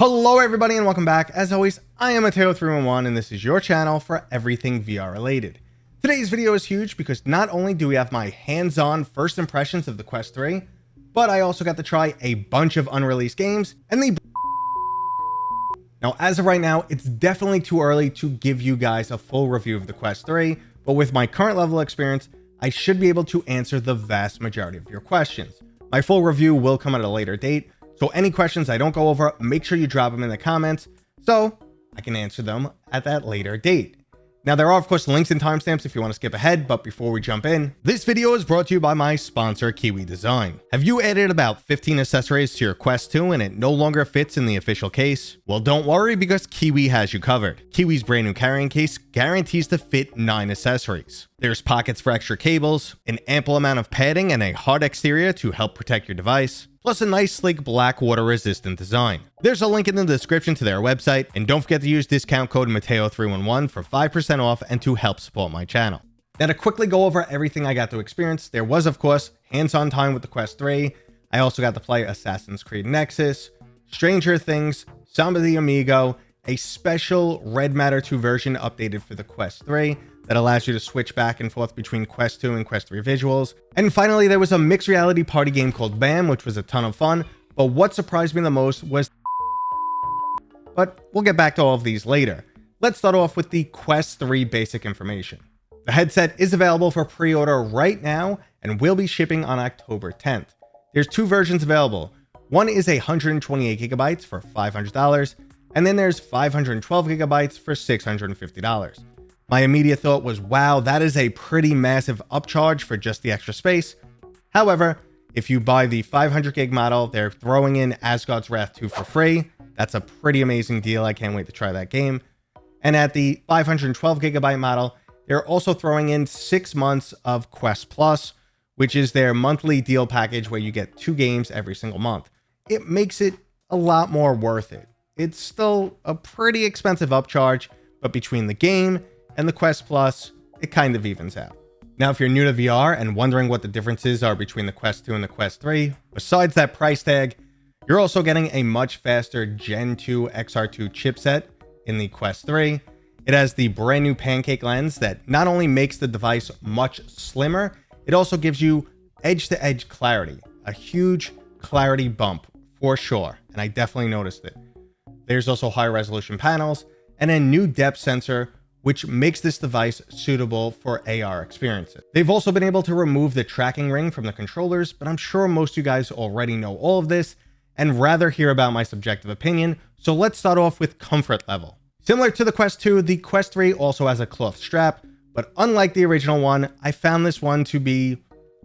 Hello everybody and welcome back. As always, I am Mateo311 and this is your channel for everything VR related. Today's video is huge because not only do we have my hands-on first impressions of the Quest 3, but I also got to try a bunch of unreleased games and Now as of right now, it's definitely too early to give you guys a full review of the Quest 3, but with my current level of experience, I should be able to answer the vast majority of your questions. My full review will come at a later date, so any questions I don't go over, make sure you drop them in the comments so I can answer them at that later date. Now, there are, of course, links and timestamps if you want to skip ahead, but before we jump in, this video is brought to you by my sponsor, Kiwi Design. Have you added about 15 accessories to your Quest 2 and it no longer fits in the official case? Well, don't worry because Kiwi has you covered. Kiwi's brand new carrying case guarantees to fit 9 accessories. There's pockets for extra cables, an ample amount of padding, and a hard exterior to help protect your device, plus a nice sleek black water resistant design. There's a link in the description to their website, and don't forget to use discount code Mateo311 for 5% off and to help support my channel. Now to quickly go over everything I got to experience, there was of course hands-on time with the Quest 3. I also got to play Assassin's Creed Nexus, Stranger Things, Samba De Amigo, a special Red Matter 2 version updated for the Quest 3 that allows you to switch back and forth between Quest 2 and Quest 3 visuals. And finally, there was a mixed reality party game called BAM, which was a ton of fun. But what surprised me the most was... But we'll get back to all of these later. Let's start off with the Quest 3 basic information. The headset is available for pre-order right now and will be shipping on October 10th. There's 2 versions available. One is 128 gigabytes for $500, and then there's 512 gigabytes for $650. My immediate thought was, wow, that is a pretty massive upcharge for just the extra space. However, if you buy the 500 gig model, they're throwing in Asgard's Wrath 2 for free. That's a pretty amazing deal. I can't wait to try that game. And at the 512 gigabyte model, they're also throwing in 6 months of Quest Plus, which is their monthly deal package where you get 2 games every single month. It makes it a lot more worth it. It's still a pretty expensive upcharge, but between the game and the Quest Plus, it kind of evens out. Now, if you're new to VR and wondering what the differences are between the Quest 2 and the Quest 3, besides that price tag, you're also getting a much faster Gen 2 XR2 chipset in the Quest 3. It has the brand new pancake lens that not only makes the device much slimmer, it also gives you edge-to-edge clarity, a huge clarity bump for sure, and I definitely noticed it. There's also high resolution panels and a new depth sensor, which makes this device suitable for AR experiences. They've also been able to remove the tracking ring from the controllers, but I'm sure most of you guys already know all of this and rather hear about my subjective opinion, so let's start off with comfort level. Similar to the Quest 2, the Quest 3 also has a cloth strap, but unlike the original one, I found this one to be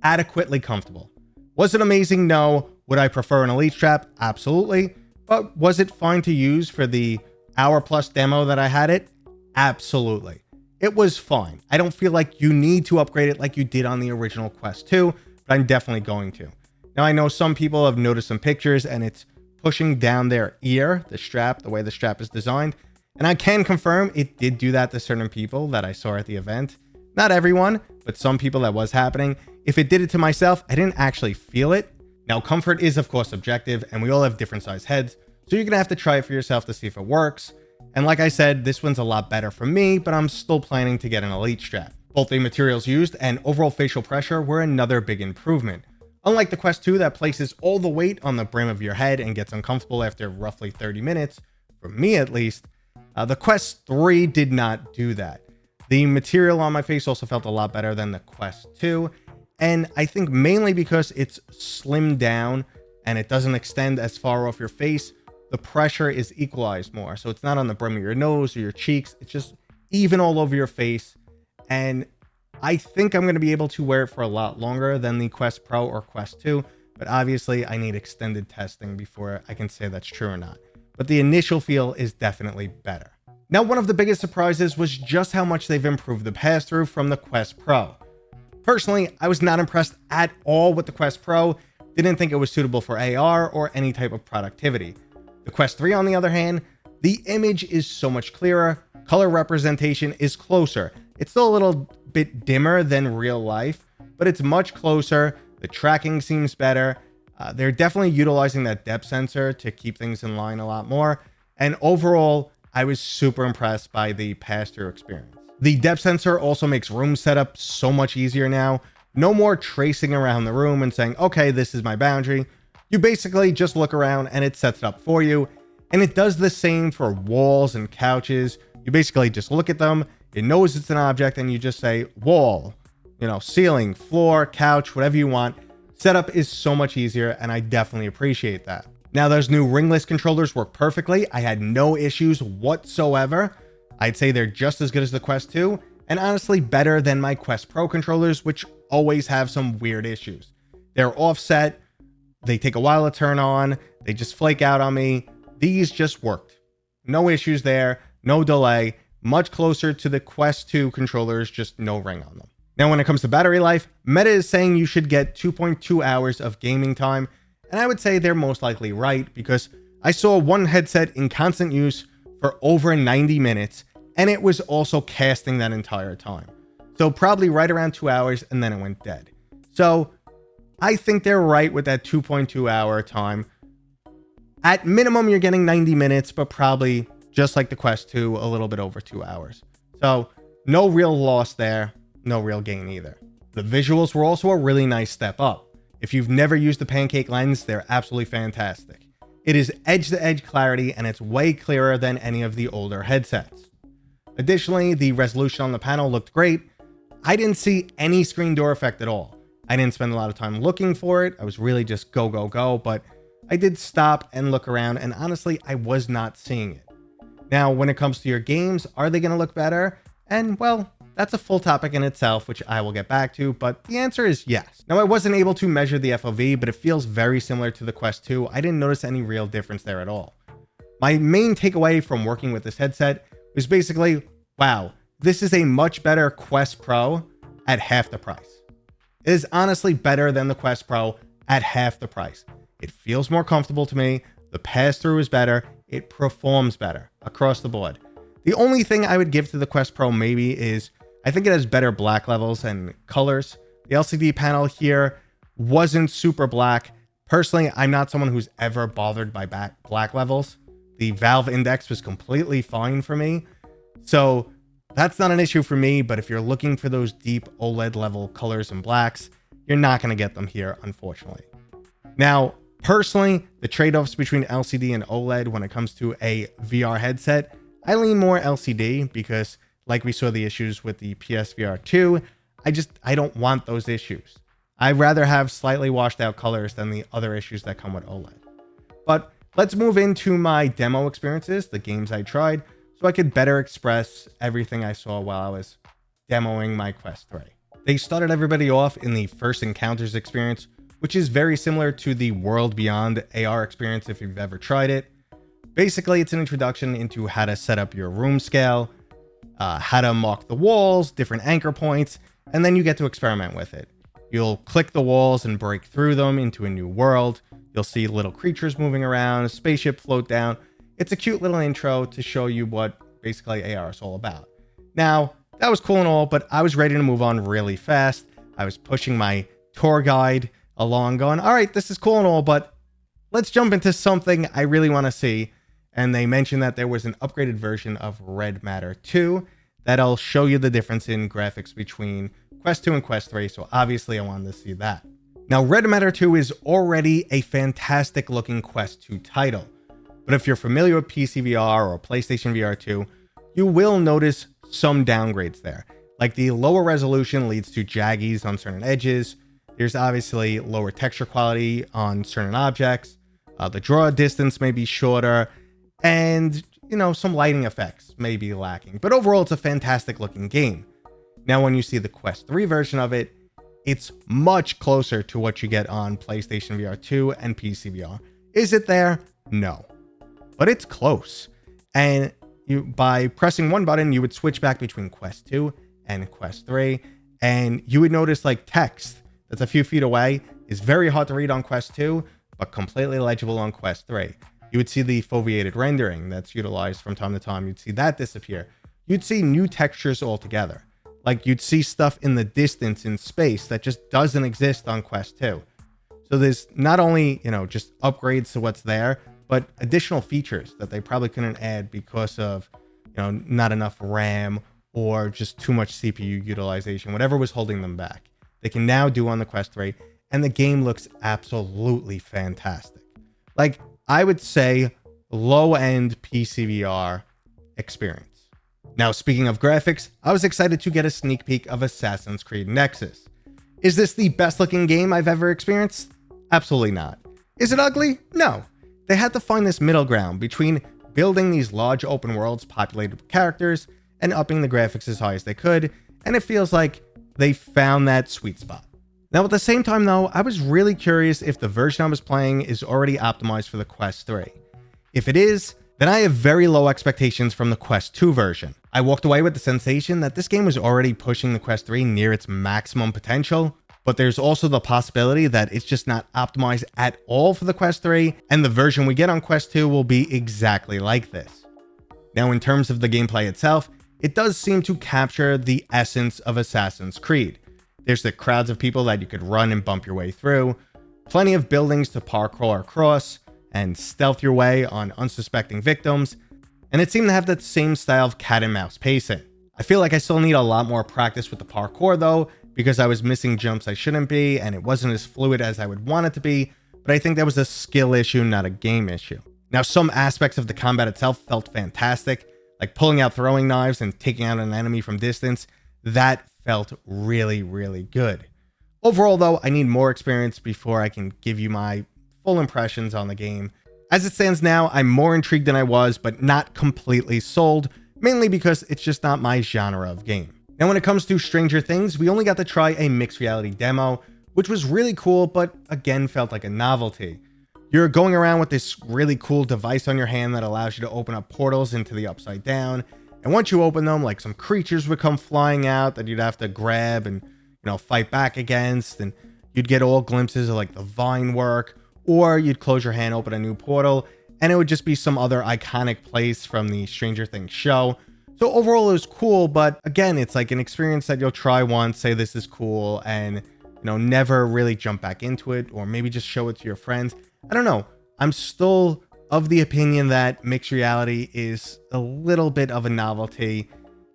adequately comfortable. Was it amazing? No. Would I prefer an Elite strap? Absolutely. But was it fine to use for the hour-plus demo that I had it? Absolutely. It was fine. I don't feel like you need to upgrade it like you did on the original Quest 2, but I'm definitely going to. Now, I know some people have noticed some pictures and it's pushing down their ear, the strap, the way the strap is designed. And I can confirm it did do that to certain people that I saw at the event. Not everyone, but some people that was happening. If it did it to myself, I didn't actually feel it. Now, comfort is, of course, subjective, and we all have different size heads, so you're going to have to try it for yourself to see if it works. And like I said, this one's a lot better for me, but I'm still planning to get an Elite strap. Both the materials used and overall facial pressure were another big improvement. Unlike the Quest 2 that places all the weight on the brim of your head and gets uncomfortable after roughly 30 minutes, for me at least, the Quest 3 did not do that. The material on my face also felt a lot better than the Quest 2, and I think mainly because it's slimmed down and it doesn't extend as far off your face, the pressure is equalized more. So it's not on the brim of your nose or your cheeks. It's just even all over your face. And I think I'm going to be able to wear it for a lot longer than the Quest Pro or Quest 2. But obviously I need extended testing before I can say that's true or not. But the initial feel is definitely better. Now, one of the biggest surprises was just how much they've improved the pass-through from the Quest Pro. Personally, I was not impressed at all with the Quest Pro. Didn't think it was suitable for AR or any type of productivity. The Quest 3, on the other hand, the image is so much clearer, color representation is closer. It's still a little bit dimmer than real life, but it's much closer. The tracking seems better. They're definitely utilizing that depth sensor to keep things in line a lot more. And overall, I was super impressed by the pass-through experience. The depth sensor also makes room setup so much easier now. No more tracing around the room and saying, okay, this is my boundary. You basically just look around and it sets it up for you. And it does the same for walls and couches. You basically just look at them, it knows it's an object, and you just say wall, ceiling, floor, couch, whatever you want. Setup is so much easier, and I definitely appreciate that. Now, those new ringless controllers work perfectly. I had no issues whatsoever. I'd say they're just as good as the Quest 2, and honestly better than my Quest Pro controllers, which always have some weird issues. They're offset, they take a while to turn on, they just flake out on me. These just worked. No issues there, no delay, much closer to the Quest 2 controllers, just no ring on them. Now, when it comes to battery life, Meta is saying you should get 2.2 hours of gaming time, and I would say they're most likely right, because I saw one headset in constant use for over 90 minutes, and it was also casting that entire time. So probably right around 2 hours, and then it went dead. So I think they're right with that 2.2 hour time. At minimum, you're getting 90 minutes, but probably just like the Quest 2, a little bit over 2 hours. So no real loss there. No real gain either. The visuals were also a really nice step up. If you've never used the pancake lens, they're absolutely fantastic. It is edge-to-edge clarity, and it's way clearer than any of the older headsets. Additionally, the resolution on the panel looked great. I didn't see any screen door effect at all. I didn't spend a lot of time looking for it. I was really just go, go, go, but I did stop and look around, and honestly, I was not seeing it. Now, when it comes to your games, are they going to look better? And well, that's a full topic in itself, which I will get back to, but the answer is yes. Now, I wasn't able to measure the FOV, but it feels very similar to the Quest 2. I didn't notice any real difference there at all. My main takeaway from working with this headset was basically, wow, this is a much better Quest Pro at half the price. It is honestly better than the Quest Pro at half the price. It feels more comfortable to me, the pass-through is better, it performs better across the board. The only thing I would give to the Quest Pro maybe is I think it has better black levels and colors. The LCD panel here wasn't super black. Personally, I'm not someone who's ever bothered by black levels. The Valve Index was completely fine for me. So that's not an issue for me, but if you're looking for those deep OLED level colors and blacks, you're not going to get them here, unfortunately. Now, personally, the trade-offs between LCD and OLED when it comes to a VR headset, I lean more LCD because like we saw the issues with the PSVR 2, I don't want those issues. I'd rather have slightly washed out colors than the other issues that come with OLED. But let's move into my demo experiences, the games I tried, so I could better express everything I saw while I was demoing my Quest 3. They started everybody off in the First Encounters experience, which is very similar to the World Beyond AR experience if you've ever tried it. Basically, it's an introduction into how to set up your room scale, how to mark the walls, different anchor points, and then you get to experiment with it. You'll click the walls and break through them into a new world. You'll see little creatures moving around, a spaceship float down. It's a cute little intro to show you what basically AR is all about. Now, that was cool and all, but I was ready to move on really fast. I was pushing my tour guide along going, all right, this is cool and all, but let's jump into something I really want to see. And they mentioned that there was an upgraded version of Red Matter 2 that'll show you the difference in graphics between Quest 2 and Quest 3, so obviously I wanted to see that. Now, Red Matter 2 is already a fantastic looking Quest 2 title, but if you're familiar with PC VR or PlayStation VR 2, you will notice some downgrades there. Like the lower resolution leads to jaggies on certain edges, there's obviously lower texture quality on certain objects, the draw distance may be shorter, and, some lighting effects may be lacking. But overall, it's a fantastic looking game. Now, when you see the Quest 3 version of it, it's much closer to what you get on PlayStation VR 2 and PC VR. Is it there? No. But it's close. And by pressing one button, you would switch back between Quest 2 and Quest 3. And you would notice like text that's a few feet away is very hard to read on Quest 2, but completely legible on Quest 3. You would see the foveated rendering that's utilized from time to time. You'd see that disappear. You'd see new textures altogether. Like you'd see stuff in the distance in space that just doesn't exist on Quest 2. So there's not only, just upgrades to what's there, but additional features that they probably couldn't add because of, not enough RAM or just too much CPU utilization, whatever was holding them back. They can now do on the Quest 3, and the game looks absolutely fantastic. Like, I would say low-end PCVR experience. Now, speaking of graphics, I was excited to get a sneak peek of Assassin's Creed Nexus. Is this the best looking game I've ever experienced? Absolutely not. Is it ugly? No. They had to find this middle ground between building these large open worlds populated with characters and upping the graphics as high as they could, and it feels like they found that sweet spot. Now, at the same time though, I was really curious if the version I was playing is already optimized for the Quest 3. If it is, then I have very low expectations from the Quest 2 version. I walked away with the sensation that this game was already pushing the Quest 3 near its maximum potential, but there's also the possibility that it's just not optimized at all for the Quest 3, and the version we get on Quest 2 will be exactly like this. Now, in terms of the gameplay itself, it does seem to capture the essence of Assassin's Creed. There's the crowds of people that you could run and bump your way through, plenty of buildings to parkour across, and stealth your way on unsuspecting victims, and it seemed to have that same style of cat and mouse pacing. I feel like I still need a lot more practice with the parkour though, because I was missing jumps I shouldn't be, and it wasn't as fluid as I would want it to be, but I think that was a skill issue, not a game issue. Now, some aspects of the combat itself felt fantastic, like pulling out throwing knives and taking out an enemy from distance. That felt really, really good. Overall though, I need more experience before I can give you my full impressions on the game. As it stands now, I'm more intrigued than I was, but not completely sold, mainly because it's just not my genre of game. Now, when it comes to Stranger Things, we only got to try a mixed reality demo, which was really cool, but again felt like a novelty. You're going around with this really cool device on your hand that allows you to open up portals into the Upside Down, and once you open them, like some creatures would come flying out that you'd have to grab and, fight back against, and you'd get all glimpses of like the vine work, or you'd close your hand, open a new portal, and it would just be some other iconic place from the Stranger Things show. So overall, it was cool, but again, it's like an experience that you'll try once, say this is cool, and never really jump back into it, or maybe just show it to your friends. I don't know. I'm still of the opinion that mixed reality is a little bit of a novelty.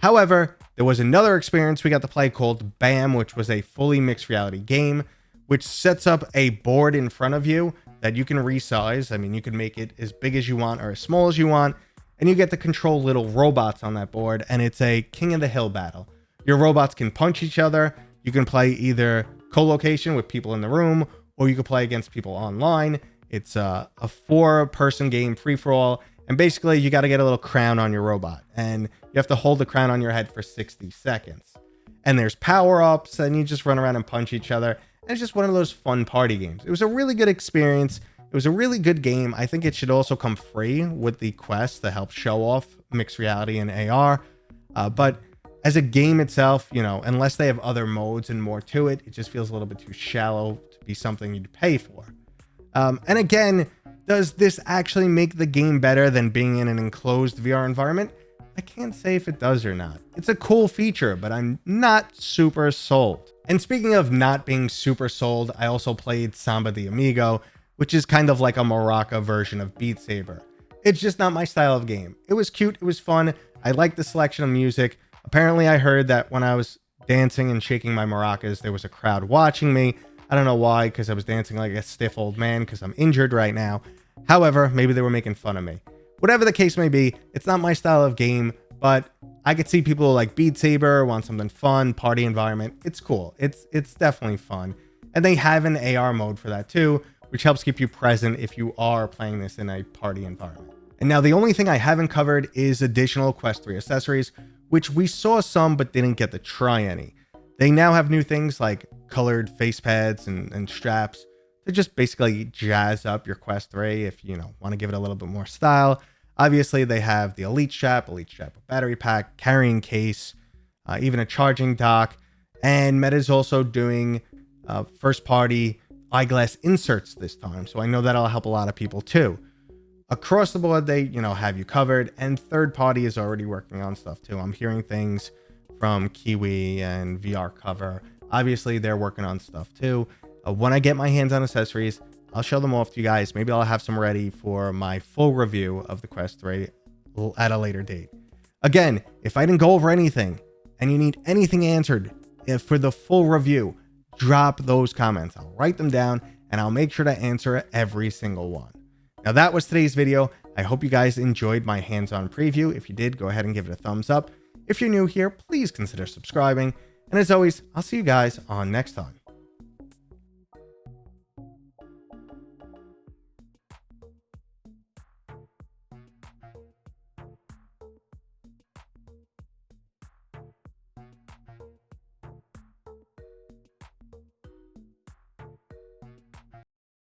However, there was another experience we got to play called BAM, which was a fully mixed reality game, which sets up a board in front of you that you can resize. I mean, you can make it as big as you want or as small as you want, and you get to control little robots on that board, and it's a King of the Hill battle. Your robots can punch each other. You can play either co-location with people in the room, or you can play against people online. It's a 4-person game, free-for-all, and basically you got to get a little crown on your robot, and you have to hold the crown on your head for 60 seconds. And there's power-ups, and you just run around and punch each other. And it's just one of those fun party games. It was a really good experience. It was a really good game. I think it should also come free with the Quest to help show off mixed reality and AR. But as a game itself, unless they have other modes and more to it, it just feels a little bit too shallow to be something you'd pay for. And again, does this actually make the game better than being in an enclosed VR environment? I can't say if it does or not. It's a cool feature, but I'm not super sold. And speaking of not being super sold, I also played Samba De Amigo, which is kind of like a maraca version of Beat Saber. It's just not my style of game. It was cute, it was fun, I liked the selection of music. Apparently I heard that when I was dancing and shaking my maracas, there was a crowd watching me. I don't know why, because I was dancing like a stiff old man because I'm injured right now. However, maybe they were making fun of me. Whatever the case may be, it's not my style of game, but I could see people like Beat Saber, want something fun, party environment. It's cool. It's definitely fun. And they have an AR mode for that too, which helps keep you present if you are playing this in a party environment. And now the only thing I haven't covered is additional Quest 3 accessories, which we saw some but didn't get to try any. They now have new things like colored face pads and straps to just basically jazz up your Quest 3 if you want to give it a little bit more style. Obviously, they have the Elite Strap with battery pack, carrying case, even a charging dock, and Meta's also doing first-party eyeglass inserts this time, so I know that'll help a lot of people too. Across the board, they have you covered, and third-party is already working on stuff too. I'm hearing things from Kiwi and VR Cover. Obviously, they're working on stuff too. When I get my hands on accessories, I'll show them off to you guys. Maybe I'll have some ready for my full review of the Quest 3 at a later date. Again, if I didn't go over anything and you need anything answered for the full review, drop those comments. I'll write them down and I'll make sure to answer every single one. Now that was today's video. I hope you guys enjoyed my hands-on preview. If you did, go ahead and give it a thumbs up. If you're new here, please consider subscribing. And as always, I'll see you guys on next time.